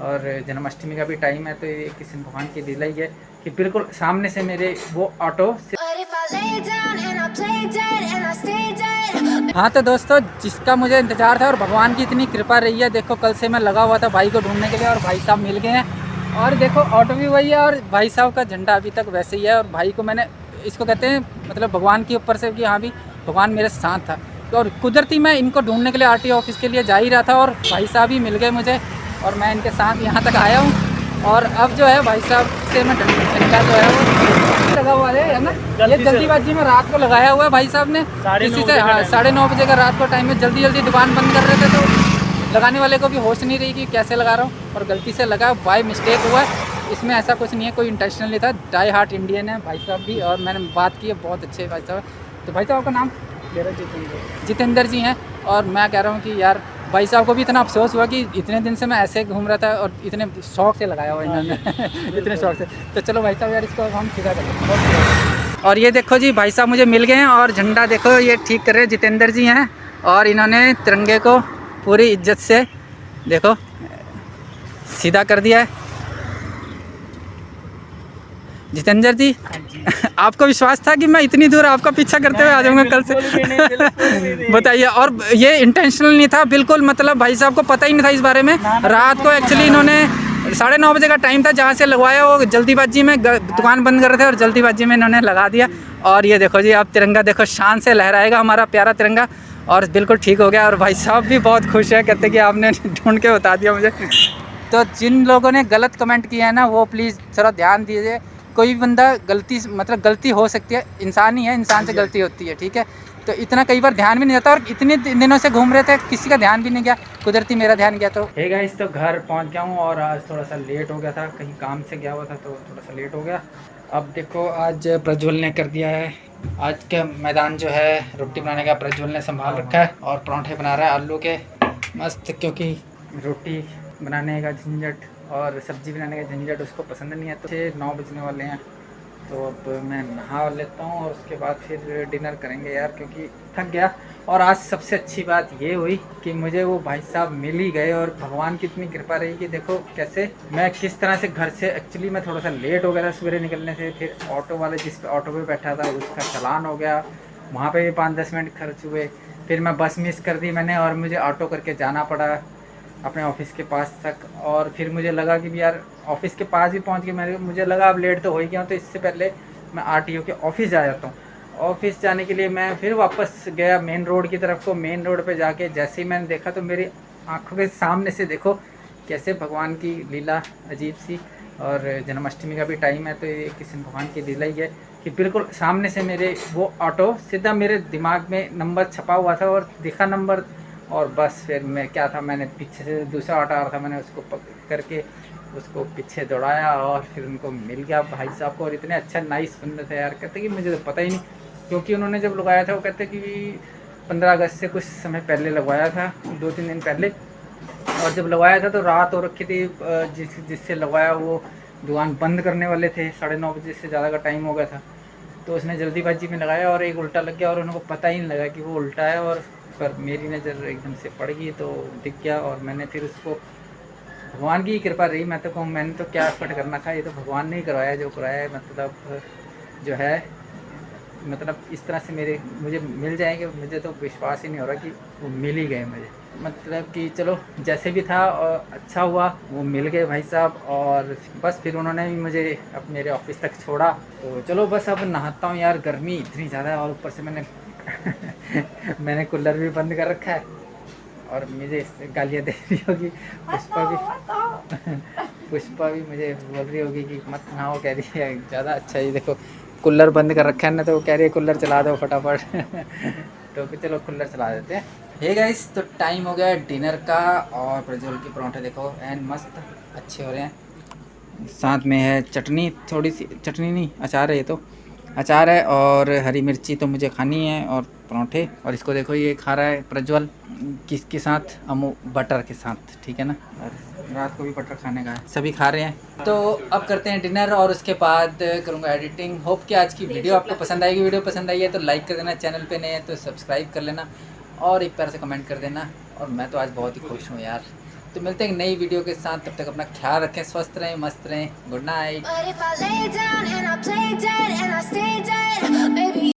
और जन्माष्टमी का भी टाइम है, तो ये कृष्ण भगवान की लीला ही है कि बिल्कुल सामने से मेरे वो ऑटो। हाँ तो दोस्तों, जिसका मुझे इंतज़ार था और भगवान की इतनी कृपा रही है, देखो कल से मैं लगा हुआ था भाई को ढूंढने के लिए और भाई साहब मिल गए हैं। और देखो ऑटो भी वही है और भाई साहब का झंडा अभी तक वैसे ही है। और भाई को मैंने, इसको कहते हैं मतलब भगवान के ऊपर से कि हाँ भी भगवान मेरे साथ था। तो और कुदरती मैं इनको ढूंढने के लिए आरटीओ ऑफिस के लिए जा ही रहा था और भाई साहब ही मिल गए मुझे और मैं इनके साथ यहाँ तक आया हूँ। और अब जो है भाई साहब से मैं झंडा जो है वो लगा हुआ है ना, ये जल्दीबाजी में रात को लगाया हुआ है भाई साहब ने। किसी से 9:30 बजे का रात को टाइम में जल्दी जल्दी दुकान बंद कर रहे थे, तो लगाने वाले को भी होश नहीं रही कि कैसे लगा रहा हूँ और गलती से लगा, बाय मिस्टेक हुआ है। इसमें ऐसा कुछ नहीं है, कोई इंटेंशनल नहीं था। डाई हार्ट इंडियन है भाई साहब भी और मैंने बात की है, बहुत अच्छे भाई साहब। तो भाई साहब का नाम मेरा जितेंद्र जी हैं। और मैं कह रहा हूँ कि यार भाई साहब को भी इतना अफसोस हुआ कि इतने दिन से मैं ऐसे घूम रहा था और इतने शौक से लगाया हुआ इन्होंने इतने शौक से। तो चलो भाई साहब यार, इसको हम सीधा करें। और ये देखो जी भाई साहब मुझे मिल गए हैं और झंडा देखो ये ठीक कर रहे हैं, जितेंद्र जी हैं। और इन्होंने तिरंगे को पूरी इज्जत से देखो सीधा कर दिया है। जितेंद्र जी आपको विश्वास था कि मैं इतनी दूर आपका पीछा करते हुए आ जाऊंगा कल से? बताइए। और ये इंटेंशनल नहीं था बिल्कुल, मतलब भाई साहब को पता ही नहीं था इस बारे में। रात को एक्चुअली इन्होंने 9:30 बजे का टाइम था जहाँ से लगवाया, वो जल्दीबाजी में दुकान बंद कर रहे थे और जल्दीबाजी में इन्होंने लगा दिया। और ये देखो जी, आप तिरंगा देखो शान से लहराएगा हमारा प्यारा तिरंगा। और बिल्कुल ठीक हो गया और भाई साहब भी बहुत खुश है, कहते कि आपने ढूंढ के बता दिया मुझे। तो जिन लोगों ने गलत कमेंट किया है ना, वो प्लीज़ थोड़ा ध्यान दीजिए। कोई भी बंदा गलती मतलब गलती हो सकती है, इंसान ही है, इंसान से गलती होती है, ठीक है। तो इतना कई बार ध्यान भी नहीं जाता और इतने दिनों से घूम रहे थे, किसी का ध्यान भी नहीं गया, कुदरती मेरा ध्यान गया। तो हे गाइस, तो घर पहुंच गया हूँ और आज थोड़ा सा लेट हो गया था, कहीं काम से गया हुआ था तो थोड़ा सा लेट हो गया। अब देखो आज प्रज्वल ने कर दिया है, आज का मैदान जो है रोटी बनाने का प्रज्वल ने संभाल रखा है और पराठे बना रहा है आलू के मस्त, क्योंकि रोटी बनाने का झंझट और सब्ज़ी बनाने का झंझट उसको पसंद नहीं है। तो 9 बजने वाले हैं, तो अब मैं नहा लेता हूँ और उसके बाद फिर डिनर करेंगे यार, क्योंकि थक गया। और आज सबसे अच्छी बात ये हुई कि मुझे वो भाई साहब मिल ही गए और भगवान की इतनी कृपा रही कि देखो कैसे मैं किस तरह से घर से, एक्चुअली मैं थोड़ा सा लेट हो गया था सवेरे निकलने से। फिर ऑटो वाले जिस पे ऑटो पे बैठा था उसका चालान हो गया, वहाँ पे भी 5-10 मिनट खर्च हुए। फिर मैं बस मिस कर दी मैंने और मुझे ऑटो करके जाना पड़ा अपने ऑफिस के पास तक। और फिर मुझे लगा कि भी यार ऑफिस के पास भी पहुंच गए, मुझे लगा अब लेट तो हो ही गया हूँ, तो इससे पहले मैं आरटीओ के ऑफिस जा जाता हूँ। ऑफिस जाने के लिए मैं फिर वापस गया मेन रोड की तरफ को। मेन रोड पे जाके जैसे ही मैंने देखा तो मेरी आंखों के सामने से देखो कैसे भगवान की लीला अजीब सी। और जन्माष्टमी का भी टाइम है, तो ये कृष्ण भगवान की लीला ही है कि बिल्कुल सामने से मेरे वो ऑटो सीधा मेरे दिमाग में नंबर छपा हुआ था और दिखा नंबर। और बस फिर मैं क्या था, मैंने पीछे से दूसरा ऑटो आ रहा था, मैंने उसको पकड़ करके उसको पीछे दौड़ाया और फिर उनको मिल गया भाई साहब को। और इतने अच्छा नाइस बंदे थे यार, कहते कि मुझे तो पता ही नहीं, क्योंकि उन्होंने जब लगाया था वो कहते कि 15 अगस्त से कुछ समय पहले लगवाया था, 2-3 दिन पहले। और जब लगवाया था तो रात हो रखी थी, जिससे लगवाया वो दुकान बंद करने वाले थे, 9:30 बजे से ज़्यादा का टाइम हो गया था। तो उसने जल्दीबाजी में लगाया और एक उल्टा लग गया और उनको पता ही नहीं लगा कि वो उल्टा है। और पर मेरी नज़र एकदम से पड़ गई तो दिख गया और मैंने फिर उसको, भगवान की कृपा रही। मैं तो कहूँ मैंने तो क्या एफर्ट करना था, ये तो भगवान ने ही करवाया जो कराया है। मतलब जो है, मतलब इस तरह से मुझे मिल जाएंगे, मुझे तो विश्वास ही नहीं हो रहा कि वो मिल ही गए मुझे। मतलब कि चलो जैसे भी था और अच्छा हुआ वो मिल गए भाई साहब। और बस फिर उन्होंने भी मुझे अब मेरे ऑफिस तक छोड़ा। तो चलो बस अब नहाता हूँ यार, गर्मी इतनी ज़्यादा है और ऊपर से मैंने मैंने कूलर भी बंद कर रखा है और मुझे इससे गालियाँ दे रही होगी पुष्पा भी। पुष्पा भी मुझे बोल रही होगी कि मत नहाओ, कह रही है ज़्यादा। अच्छा ही देखो कूलर बंद कर रखा है ना, तो वो कह रही है कूलर चला दो फटाफट। तो चलो कूलर चला देते हैं। हे गाइस, तो टाइम हो गया है डिनर का और प्रज्वल के पराठे देखो एंड मस्त अच्छे हो रहे हैं। साथ में है चटनी, थोड़ी सी चटनी नहीं अचार है, ये तो अचार है और हरी मिर्ची तो मुझे खानी है और पराठे। और इसको देखो ये खा रहा है प्रज्वल किसके साथ, अमू बटर के साथ, ठीक है ना। और रात को भी बटर खाने का है, सभी खा रहे हैं। तो अब करते हैं डिनर और उसके बाद करूँगा एडिटिंग। होप कि आज की वीडियो आपको पसंद आएगी। वीडियो पसंद आई है तो लाइक कर देना, चैनल पे नए हैं तो सब्सक्राइब कर लेना और एक प्यार से कमेंट कर देना। और मैं तो आज बहुत ही खुश हूँ यार, तो मिलते हैं एक नई वीडियो के साथ, तब तक अपना ख्याल रखें, स्वस्थ रहें, मस्त रहें, गुड नाइट।